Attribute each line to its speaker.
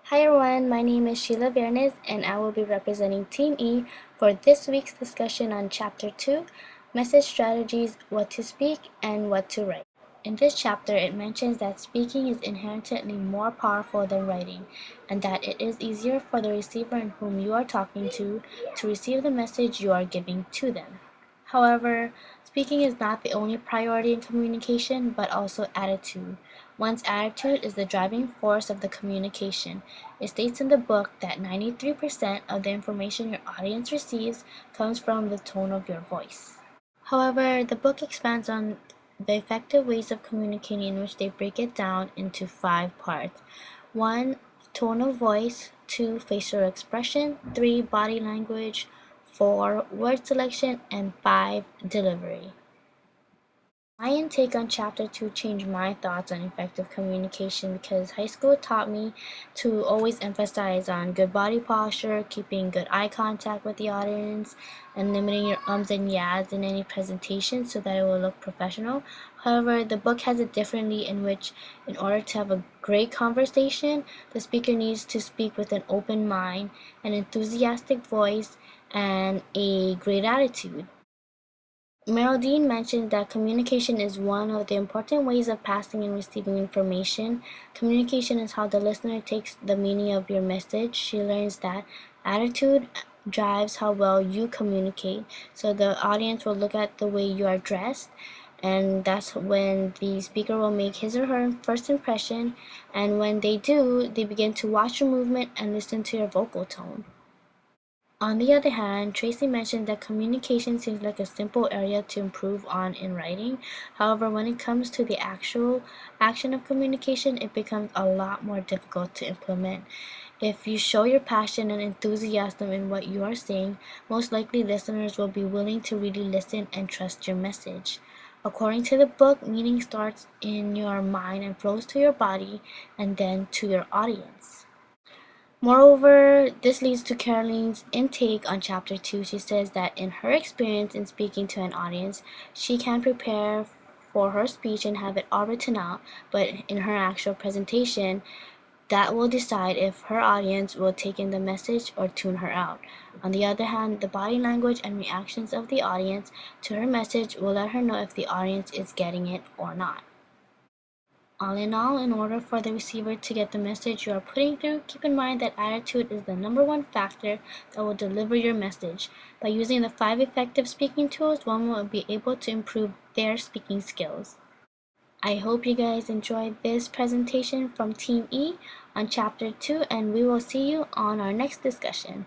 Speaker 1: Hi everyone, my name is Sheila Viernes and I will be representing Team E for this week's discussion on Chapter 2, Message Strategies, What to Speak and What to Write. In this chapter, it mentions that speaking is inherently more powerful than writing, and that it is easier for the receiver in whom you are talking to receive the message you are giving to them. However, speaking is not the only priority in communication, but also attitude. One's attitude is the driving force of the communication. It states in the book that 93% of the information your audience receives comes from the tone of your voice. However, the book expands on the effective ways of communicating, in which they break it down into 5 parts. 1. Tone of voice. 2. Facial expression. 3. Body language. 4. Word selection. And 5. Delivery. My intake on Chapter 2 changed my thoughts on effective communication because high school taught me to always emphasize on good body posture, keeping good eye contact with the audience, and limiting your ums and yahs in any presentation so that it will look professional. However, the book has it differently, in which in order to have a great conversation, the speaker needs to speak with an open mind, an enthusiastic voice, and a great attitude. Meraldine mentions that communication is one of the important ways of passing and receiving information. Communication is how the listener takes the meaning of your message. She learns that attitude drives how well you communicate. So the audience will look at the way you are dressed, and that's when the speaker will make his or her first impression. And when they do, they begin to watch your movement and listen to your vocal tone. On the other hand, Tracie mentioned that communication seems like a simple area to improve on in writing. However, when it comes to the actual action of communication, it becomes a lot more difficult to implement. If you show your passion and enthusiasm in what you are saying, most likely listeners will be willing to really listen and trust your message. According to the book, meaning starts in your mind and flows to your body and then to your audience. Moreover, this leads to Kerrileen's intake on Chapter 2. She says that in her experience in speaking to an audience, she can prepare for her speech and have it all written out, but in her actual presentation, that will decide if her audience will take in the message or tune her out. On the other hand, the body language and reactions of the audience to her message will let her know if the audience is getting it or not. All in all, in order for the receiver to get the message you are putting through, keep in mind that attitude is the #1 factor that will deliver your message. By using the 5 effective speaking tools, one will be able to improve their speaking skills. I hope you guys enjoyed this presentation from Team E on Chapter 2, and we will see you on our next discussion.